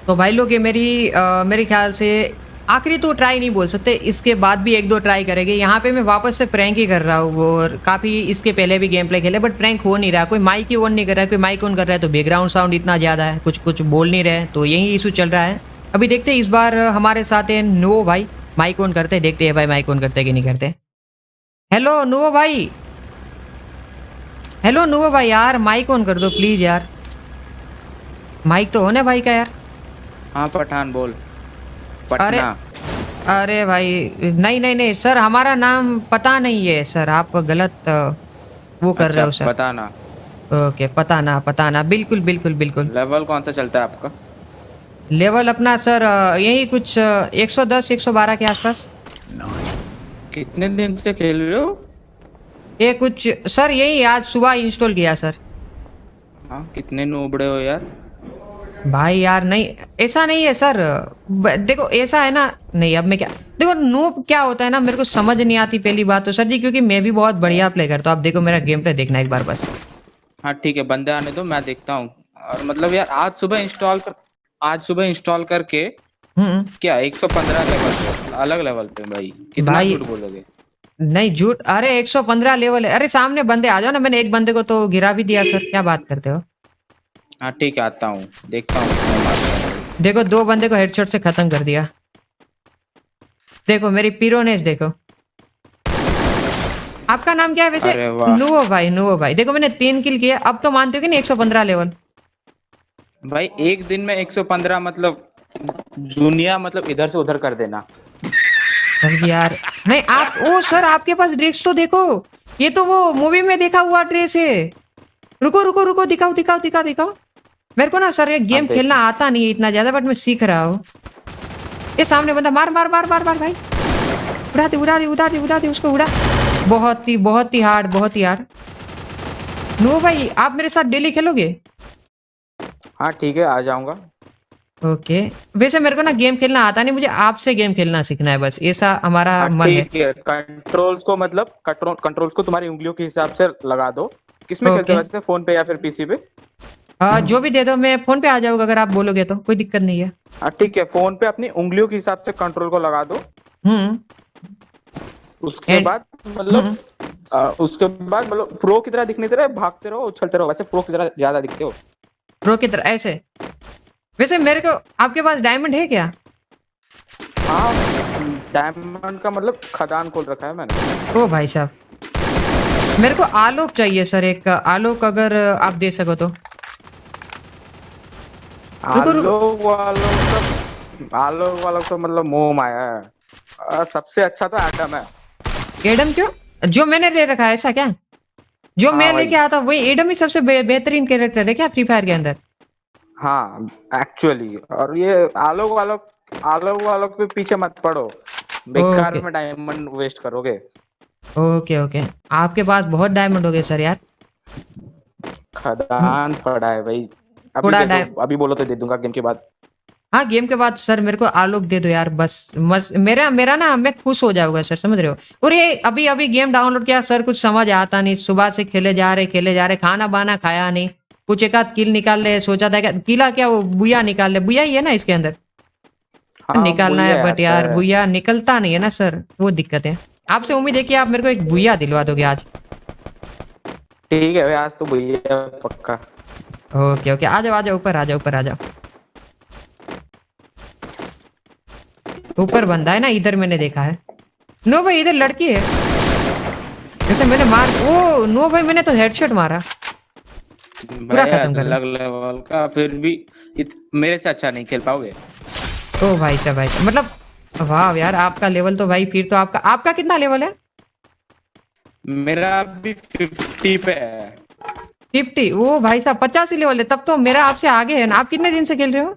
तो भाई लोग ये मेरे ख्याल से आखिरी तो ट्राई नहीं बोल सकते, इसके बाद भी एक दो ट्राई करेंगे। यहाँ पे मैं वापस से प्रैंक ही कर रहा हूँ और काफ़ी इसके पहले भी गेम प्ले खेले बट प्रैंक हो नहीं रहा। कोई माइक ही ऑन नहीं कर रहा है, कोई माइक ऑन कर रहा है तो बैकग्राउंड साउंड इतना ज़्यादा है, कुछ कुछ बोल नहीं रहे, तो यही इशू चल रहा है। अभी देखते हैं, इस बार हमारे साथ है नो भाई। माइक ऑन करते, देखते हैं भाई माइक ऑन करते कि नहीं करते। हेलो नो भाई, हेलो नो भाई, यार माइक ऑन कर दो प्लीज़ यार। माइक तो होने भाई का यार। हाँ पठान बोल। अरे पटना। अरे भाई, नहीं नहीं नहीं सर, हमारा नाम पता नहीं है सर, आप गलत वो कर रहे अच्छा हो सर। बताना। ओके, पता ना, बिल्कुल बिल्कुल बिल्कुल। लेवल कौन सा चलता है आपका? लेवल अपना सर यही कुछ 110 112 के आसपास। कितने दिन से खेल रहे हो? ये कुछ सर यही आज सुबह इंस्टॉल किया सर। हाँ कितने नूबड़े हो यार। भाई यार नहीं, ऐसा नहीं है सर। देखो ऐसा है ना, नहीं अब मैं क्या, देखो नूब क्या होता है ना, मेरे को समझ नहीं आती पहली बात तो सर जी, क्योंकि मैं भी बहुत बढ़िया प्ले करता हूँ। आप देखो मेरा गेम प्ले देखना एक बार बस। हाँ ठीक है, बंदे आने दो, मैं देखता हूँ। और मतलब यार आज सुबह इंस्टॉल करके हम्म। क्या 115 लेवल पे, अलग लेवल पे भाई, कितना भाई झूठ बोलोगे? नहीं झूठ, अरे 115 लेवल है। अरे सामने बंदे आ जाओ ना, मैंने एक बंदे को तो गिरा भी दिया सर, क्या बात करते हो। हाँ ठीक है, आता हूँ, देखता हूँ कितने मारता हूँ। देखो दो बंदे को हेडशॉट से खत्म कर दिया। देखो मेरी पीरोनेस देखो। आपका नाम क्या है वैसे? अरे वाह। नुवो भाई, नुवो भाई। देखो मैंने 3 किल किया, अब तो मानते हो कि नहीं 115 लेवल। भाई एक दिन में 115 मतलब दुनिया मतलब इधर से उधर कर देना। सर जी यार, नहीं आप, ओ सर आपके पास ड्रेस तो देखो, ये तो वो मूवी में देखा हुआ ड्रेस है। रुको रुको रुको, दिखाओ दिखाओ दिखाओ दिखाओ। मेरे को ना सर ये हाँ गेम देख। खेलना आता नहीं है इतना ज्यादा, बट मैं सीख रहा हूँ। ये सामने बंदा, मार मार मार मार मार भाई। उड़ा दे उड़ा दे उड़ा दे उड़ा दे उसको, उड़ा। बहुत ही हार्ड, बहुत ही हार्ड। नो भाई आप मेरे साथ डेली खेलोगे? हाँ ठीक है, आ जाऊंगा। ओके। वैसे मेरे को ना गेम खेलना आता नहीं, मुझे आपसे गेम खेलना सीखना है बस, ऐसा हमारा हाँ मन है। ठीक है, कंट्रोल्स को मतलब कंट्रोल्स को तुम्हारी उंगलियों के हिसाब से लगा दो। किसमें खेलते ओके। हो वैसे, फोन पे या फिर पीसी पे? जो भी दे दो, मैं फोन पे आ जाऊंगा अगर आप बोलोगे तो, कोई दिक्कत नहीं है। हाँ ठीक है, फोन पे अपनी उंगलियों के हिसाब से कंट्रोल को लगा दो। हम्म। उसके एंड। बाद मतलब हम्म। प्रो की तरह दिखने तरह भागते रहो, उछलते रहो, वैसे प्रो की तरह ज्यादा दिखते हो। प्रो की तरह ऐसे। वैसे मेरे को, आपके पास डायमंड है क्या? हाँ डायमंड का मतलब खदान खोल रखा है मैंने। ओ भाई साहब, मेरे को आलोक चाहिए सर, एक आलोक अगर आप दे सको तो। रुको रुको। आलोक वालों तो मतलब मोह माया है। सबसे अच्छा तो एटम है। एडम क्यों? जो मैंने ले रखा है ऐसा क्या? जो हाँ मैं भाई। लेके आता वही एडम ही सबसे बेहतरीन कैरेक्टर है क्या फ्री फायर के अंदर? हाँ एक्चुअली, और ये आलोक वालों के पीछे मत पड़ो, बेकार ओके में डायमंड वेस्ट करोगे। Okay okay. आपके पास बहुत डायमंड हो गए सर यार। हम्म, खदान पड़ा है भाई। अभी थोड़ा दे दो, डाय अभी बोलो तो दे दूंगा गेम के बाद। हाँ गेम के बाद सर मेरे को आलोक दे दो यार बस मेरा मेरा ना, मैं खुश हो जाऊंगा सर, समझ रहे हो। और ये अभी अभी गेम डाउनलोड किया सर, कुछ समझ आता नहीं, सुबह से खेले जा रहे, खाना बाना खाया नहीं। कुछ एक आध किल निकाल ले, सोचा था क्या किला, क्या वो बुया निकाल ले, बुया ही है ना इसके अंदर। हाँ निकालना है वही बट आता यार है। बुया निकलता नहीं है ना सर, वो दिक्कत है। आपसे उम्मीद है कि आप मेरे को एक बुया दिलवा दोगे आज। ठीक है भाई, आज तो भैया पक्का। ओके ओके, आ जाओ आ जाओ, ऊपर आ जाओ, ऊपर आ जाओ। ऊपर बंदा है ना, इधर मैंने देखा है। नो भाई इधर लड़की है। जैसे मैंने मार, ओ नो भाई मैंने तो हेडशॉट मारा। पूरा भाई खत्म कर अलग लेवल का फिर भी मेरे से अच्छा नहीं खेल पाओगे। दिया। ओ भाई साहब, भाई साहब, मतलब वाह यार, आपका लेवल तो भाई, फिर तो आपका आपका कितना लेवल है? मेरा अभी 50 पे है। 50? ओ भाई साहब 85 लेवल है, तब तो मेरा आपसे आगे है ना। आप कितने दिन से खेल रहे हो?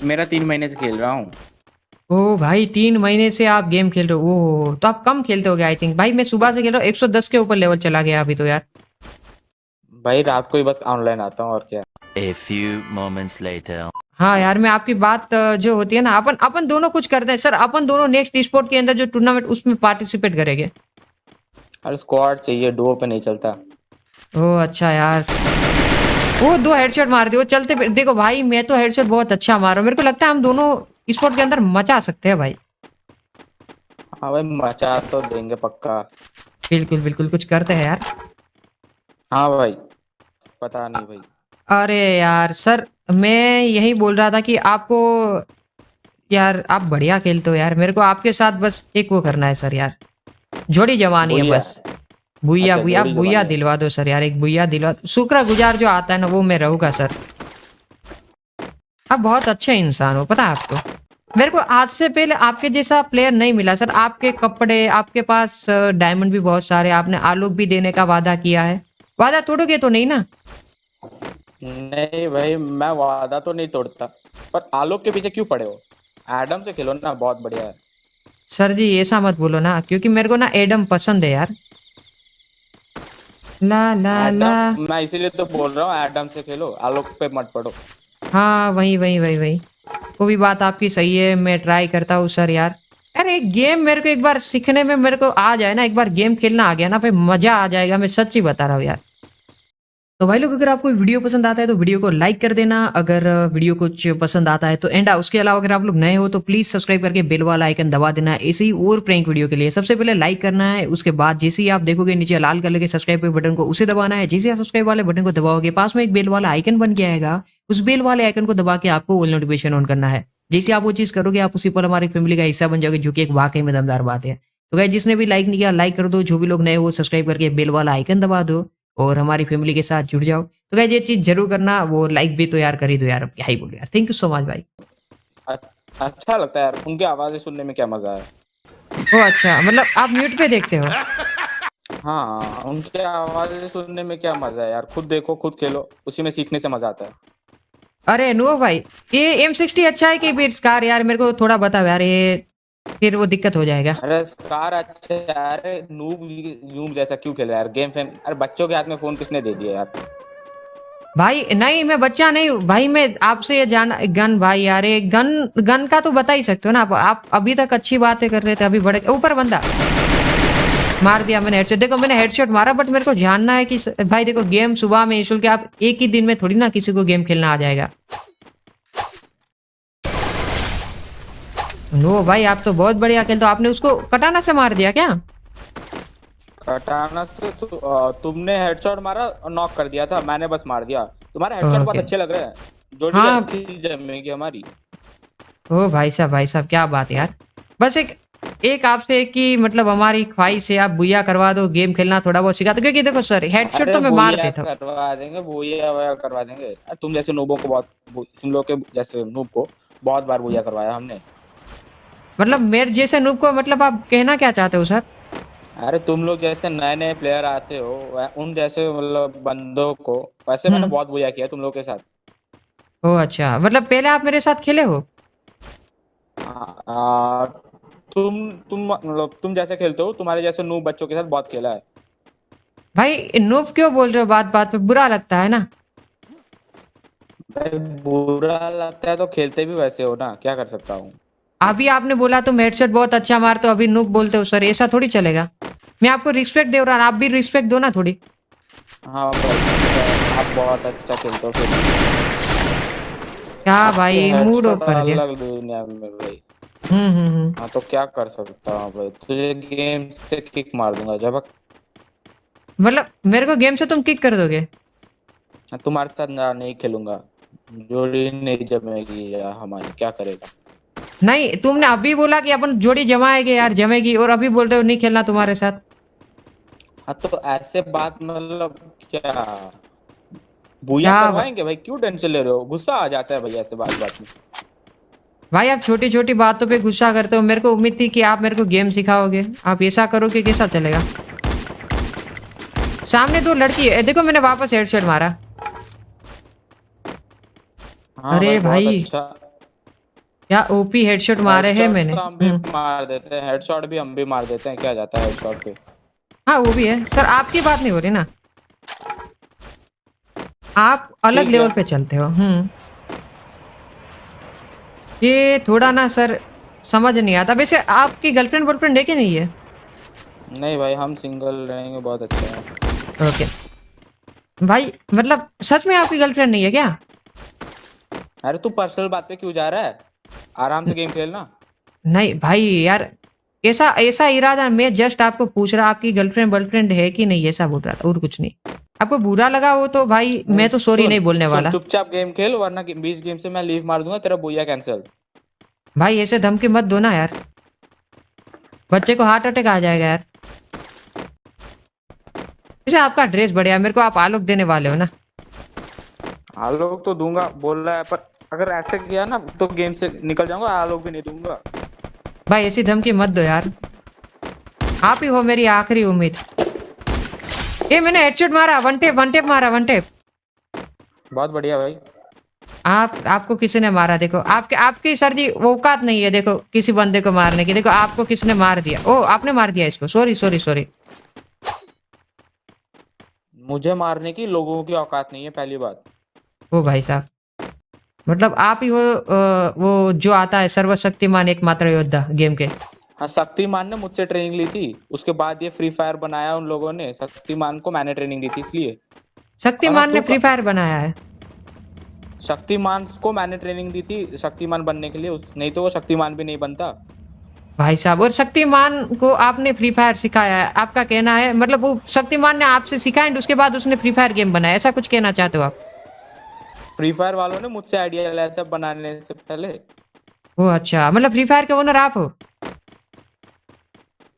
मेरा 3 महीने से खेल रहा हूँ। ओ भाई 3 महीने से आप गेम खेल रहे हो, ओ तो आप कम खेलते होगे आई थिंक। भाई मैं सुबह से खेल रहा हूँ, 110 के ऊपर लेवल चला गया अभी तो यार। भाई रात को ही बस ऑनलाइन आता हूँ, और क्या। A few moments later. हाँ यार, मैं आपकी बात जो होती है ना, अपन अपन दोनों कुछ करते हैं सर, अपन दोनों नेक्स्ट स्पोर्ट के अंदर जो टूर्नामेंट उसमें पार्टिसिपेट करेंगे। अरे स्क्वाड चाहिए, डुओ पे नहीं चलता। ओ अच्छा यार। वो 2 हेडशॉट मार दिए वो चलते देखो भाई, मैं तो हेडशॉट बहुत अच्छा मारा हूं। मेरे को लगता है हम दोनों स्पोर्ट के अंदर मचा सकते हैं भाई। हाँ भाई, मचा तो देंगे पक्का। बिल्कुल बिल्कुल, कुछ करते हैं यार। हाँ भाई, पता नहीं भाई। अरे यार सर, मैं यही बोल रहा था कि आपको, यार आप बढ़िया खेलते हो यार, मेरे को आपके साथ बस एक वो करना है सर यार, जोड़ी जमानी है भैया, बस। बुया अच्छा बुया, आप जोड़ी बुया जमानी है। दिलवा दो सर यार, एक बुया दिलवा दो। शुक्रगुजार जो आता है ना वो मैं रहूंगा सर। आप बहुत अच्छे इंसान हो, पता है आपको। मेरे को आज से पहले आपके जैसा प्लेयर नहीं मिला सर। आपके कपड़े, आपके पास डायमंड भी बहुत सारे, आपने आलोक भी देने का वादा किया है। वादा तोड़ोगे तो नहीं ना? नहीं भाई, मैं वादा तो नहीं तोड़ता, पर आलोक के पीछे क्यों पड़े हो? एडम से खेलो ना, बहुत बढ़िया है। सर जी ऐसा मत बोलो ना, क्योंकि मेरे को ना एडम पसंद है यार। ला ला ला। एडम, मैं इसीलिए तो बोल रहा हूँ एडम से खेलो, आलोक पे मत पड़ो। हाँ वही वही वही वही, वो भी बात आपकी सही है, मैं ट्राई करता हूँ सर यार। यार एक गेम मेरे को एक बार सीखने में मेरे को आ जाए ना, एक बार गेम खेलना आ गया ना, फिर मजा आ जाएगा, मैं सच्ची बता रहा हूँ यार। तो भाई लोग, अगर आपको वीडियो पसंद आता है तो वीडियो को लाइक कर देना, अगर वीडियो कुछ पसंद आता है तो एंड उसके अलावा अगर आप लोग नए हो तो प्लीज सब्सक्राइब करके बेल वाला आइकन दबा देना, ऐसे ही और प्रैंक वीडियो के लिए। सबसे पहले लाइक करना है, उसके बाद जैसे ही आप देखोगे नीचे लाल कलर के सब्सक्राइब के बटन को, उसे दबाना है। जैसे आप सब्सक्राइब वाले बटन को दबाओगे, पास में एक बेल वाला आइकन बन के आएगा, उस बेल वाले आइकन को दबा के आपको ऑल नोटिफिकेशन ऑन करना है। जैसे आप वो चीज करोगे, आप उसी पर हमारी फैमिली का हिस्सा बन जाओगे, जो कि एक वाकई में दमदार बात है। तो गाइस, जिसने भी लाइक नहीं किया लाइक कर दो, जो भी लोग नए हो सब्सक्राइब करके बेल वाला आइकन दबा दो और हमारी फैमिली के साथ जुड़ जाओ। तो गाइस ये चीज जरूर करना, वो लाइक भी तो यार कर ही दो यार, अब क्या ही बोलो यार। थैंक यू सो मच भाई। अच्छा लगता है यार, उनकी आवाजें सुनने में क्या मजा है। ओ अच्छा, मतलब आप म्यूट पे देखते हो? हाँ, उनकी आवाजें सुनने में क्या मजा है यार, खुद देखो खुद खेलो, उसी में सीखने से मजा आता है। अरे नो भाई, ये M60 अच्छा है कि फिर स्कार? यार मेरे को थोड़ा बताओ यार, ये फिर वो दिक्कत हो जाएगा। अरे स्कार अच्छे यार, नूब नूब जैसा क्यों खेल रहा है यार गेम फेम? अरे बच्चों के हाथ में फोन किसने दे दिया यार? भाई नहीं, मैं बच्चा नहीं हूँ भाई, मैं आपसे ये जान गन भाई यार, ये गन गन का तो बता ही सकते हो ना आप अभी तक अच्छी बातें कर रहे थे, अभी बड़े ऊपर बंदा मार दिया मैंने हेडशॉट। देखो मैंने हेडशॉट मारा, बट मेरे को जानना है कि भाई देखो, गेम सुबह में इशुल के आप एक ही दिन में थोड़ी ना किसी को गेम खेलना आ जाएगा। नो भाई, आप तो बहुत बढ़िया खेलते हो। आपने उसको कटाना से मार दिया क्या? कटाना से तुमने हेडशॉट मारा और नॉक कर दिया था, मैंने बस मार दिया। तुम्हारे हेडशॉट बहुत ओके। अच्छे लग रहे हैं, जोड़ी हाँ। अच्छी जमेगी हमारी। ओ भाई साहब क्या बात है यार। बस एक एक आपसे एक ही मतलब हमारी ख्वाहिश है, आप बुया करवा दो, गेम खेलना थोड़ा बहुत सिखा दो, क्योंकि देखो सर हेडशॉट अरे तो मैं मार बोया देता हूँ। करवा देंगे, बोया वोया करवा देंगे। अरे तुम जैसे नूबों को बहुत, तुम लोग के जैसे नूब को बहुत बार बोया करवाया हमने। मतलब मेरे जैसे नूब को, मतलब आप कहना क्या चाहते हो सर? अरे तुम लोग जैसे नए नए प्लेयर आते हो, उन जैसे मतलब बंदों को वैसे मैंने हम्म। बहुत बोया किया तुम लोग के साथ। ओ अच्छा, मतलब पहले आप मेरे साथ खेले हो? आ, तुम मतलब तुम जैसे खेलते हो, तुम्हारे जैसे नूब बच्चों के साथ बहुत खेला है। भाई नूब क्यों बोल रहे हो? बात बात पे बुरा लगता है ना। भाई बुरा लगता है तो खेलते भी वैसे हो ना, क्या कर सकता हूँ। अभी आपने बोला तुम हेडशॉट बहुत अच्छा मारते हो, अभी नूब बोलते हो सर, ऐसा थोड़ी चलेगा। मैं आपको रिस्पेक्ट दे रहा हूँ, आप भी रिस्पेक्ट दो ना थोड़ी। हाँ भाई, आप बहुत अच्छा खेलते हो फिर। क्या आपके भाई, मूड हेडशॉट ऊपर गया। अलग दुनिया में भाई। हम्म। हाँ तो क्या कर सकता हूँ भाई, तुझे गेम से किक मार दूंगा जब। मतलब मेरे को गेम से तुम किक कर दोगे? तुम्हारे साथ ना नहीं खेलूंगा, जोड़ी नहीं जमेगी या हमारी, क्या करेगा। नहीं, तुमने अभी बोला कि अपन जोड़ी जमाएंगे यार, जमेगी, और अभी बोल रहे हो नहीं खेलना तुम्हारे साथ। हाँ तो ऐसे बात मतलब क्या, बुया क्या करवाएंगे भाई, क्यों टेंशन ले रहे हो? गुस्सा आ जाता है भाई ऐसे बात बात में। भाई, आप छोटी छोटी बातों पे गुस्सा करते हो। मेरे को उम्मीद थी कि आप मेरे को गेम सिखाओगे, आप ऐसा करोगे कैसा चलेगा? सामने दो लड़की है, देखो मैंने वापस हेडशॉट मारा। हाँ अरे भाई बहुत भाई, अच्छा। क्या ओपी हेडशॉट मारे हैं हेडशॉट मैंने। तो हम भी मार देते हैं, हेडशॉट भी हम भी मार देते हैं, क्या जाता है हेडशॉट पे। हाँ वो भी है सर, आपकी बात नहीं हो रही ना, आप अलग ठीक है। लेवल पे चलते हो। ये थोड़ा ना सर समझ नहीं आता। वैसे आपकी गर्लफ्रेंड बॉयफ्रेंड है कि नहीं है? नहीं भाई, हम सिंगल रहेंगे, बहुत अच्छा है। ओके। भाई मतलब सच में आपकी गर्लफ्रेंड नहीं है क्या? अरे तू पर्सनल बात पे क्यों जा रहा है? आराम से गेम खेलना। नहीं भाई यार, ऐसा ऐसा इरादा, मैं जस्ट आपको पूछ रहा आपकी गर्लफ्रेंड वर्लफ्रेंड है कि नहीं, ऐसा बोल रहा था और कुछ नहीं। आपको बुरा लगा हो तो भाई मैं तो सॉरी सुन नहीं बोलने सुन, वाला। चुपचाप गेम खेल वरना 20 गेम से मैं लीव मार दूंगा, तेरा बुया कैंसिल। भाई ऐसे धमकी मत दो ना यार, बच्चे को हार्ट अटैक आ जाएगा यार। वैसे आपका ड्रेस बढ़िया है, मेरे को आप आलोक देने वाले हो ना? आलोक तो दूंगा बोल रहा है, पर अगर ऐसे किया ना तो गेम से निकल जाऊंगा, आलोक भी नहीं दूंगा। भाई ऐसी धमकी मत दो यार, आप ही हो मेरी आखिरी उम्मीद। ये मैंने हेडशॉट मारा, वन टेप मारा, वन टेप। बहुत बढ़िया भाई। आपको किसी ने मारा, देखो आपके आपकी सर जी वो औकात नहीं है देखो किसी बंदे को मारने की। देखो आपको किसने मार दिया, ओ आपने मार दिया इसको, सॉरी सॉरी सॉरी। मुझे मारने की लोगों की औकात नहीं है, पहली बात। ओ भाई साहब, मतलब आप ही हो वो जो आता है सर्वशक्तिमान एकमात्र योद्धा गेम के। हाँ, शक्तिमान ने मुझसे ट्रेनिंग ली थी, उसके बाद ये फ्री फायर बनाया उन लोगों ने। शक्तिमान को मैंने ट्रेनिंग दी थी इसलिए। और हाँ शक्तिमान ने फ्री फायर बनाया है? शक्तिमान को मैंने ट्रेनिंग दी थी शक्तिमान बनने के लिए, नहीं तो वो शक्तिमान भी नहीं बनता। भाई साहब, और शक्तिमान को आपने फ्री फायर सिखाया है, आपका कहना है मतलब वो शक्तिमान ने आपसे सिखाया एंड उसके बाद उसने फ्री फायर गेम बनाया, ऐसा कुछ कहना चाहते हो आप? फ्री फायर वालों ने मुझसे आइडिया लिया था बनाने से पहले। ओ अच्छा, मतलब फ्री फायर के ओनर आप हो?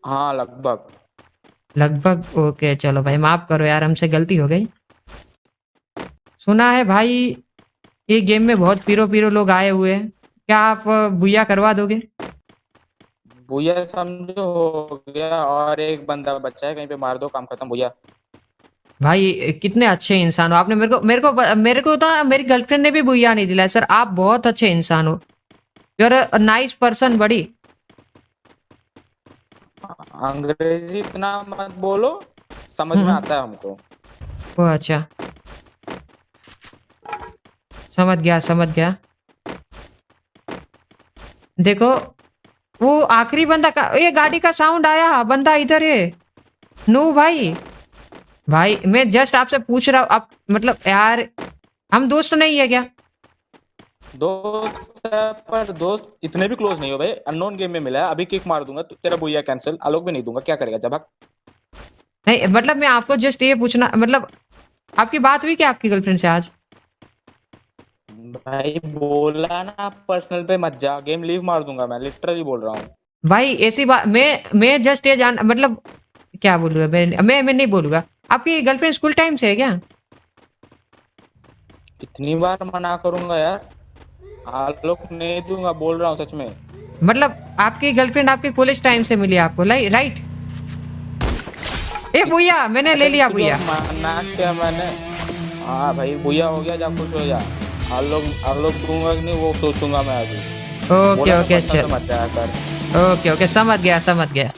हाँ लगभग। लगभग, ओके चलो भाई माफ करो यार, हमसे गलती हो गई। सुना है भाई ये गेम में बहुत पीरो पीरो लोग आए हुए हैं, क्या आप बुया करवा दोगे? भैया समझो हो गया, और एक बंदा बच्चा है, कहीं पे मार दो, काम खत्म भैया। भाई कितने अच्छे इंसान हो, आपने मेरे को तो मेरी गर्लफ्रेंड ने भी बुया नहीं दिलाया सर, आप बहुत अच्छे इंसान हो, यू आर नाइस पर्सन बड़ी। अंग्रेजी इतना मत बोलो, समझ में आता है हमको। ओ अच्छा, समझ गया समझ गया। देखो वो आखिरी बंदा का, ये गाड़ी का साउंड आया, बंदा इधर है। नू भाई, भाई मैं जस्ट आपसे पूछ रहा हूँ, आप मतलब यार हम दोस्त नहीं है क्या? दोस्त है पर दोस्त इतने भी क्लोज नहीं हो भाई, अननोन गेम में मिला है, अभी किक मार दूंगा तो तेरा बुया कैंसिल, आलोक भी नहीं दूंगा, क्या करेगा जब? नहीं मतलब मैं आपको जस्ट ये पूछना, मतलब आपकी बात हुई क्या आपकी गर्लफ्रेंड से आज? भाई बोला ना पर्सनल पे मत जा, गेम लीव मार दूंगा, मैं लिटरली बोल रहा हूँ। भाई ऐसी बात, मैं जस्ट ये जान मतलब क्या बोलूंगा, मैं नहीं बोलूंगा। आपकी गर्लफ्रेंड स्कूल टाइम से है क्या? कितनी बार मना करूंगा यार, आलोक नहीं दूंगा, बोल रहा हूँ सच में। मतलब आपकी गर्लफ्रेंड आपके कॉलेज टाइम से मिली आपको, राइट? ए भैया मैंने ले लिया तुझे भैया। मना किया मैंने? हाँ भाई बुया हो गया, जा खुश हो जा। आलोक आलोक दूंगा कि नहीं वो सोचूंगा मैं अभी। ओके बोला ना ओके पर्सनल चल, पे मत जाया कर। ओके ओके समझ गया समझ गया।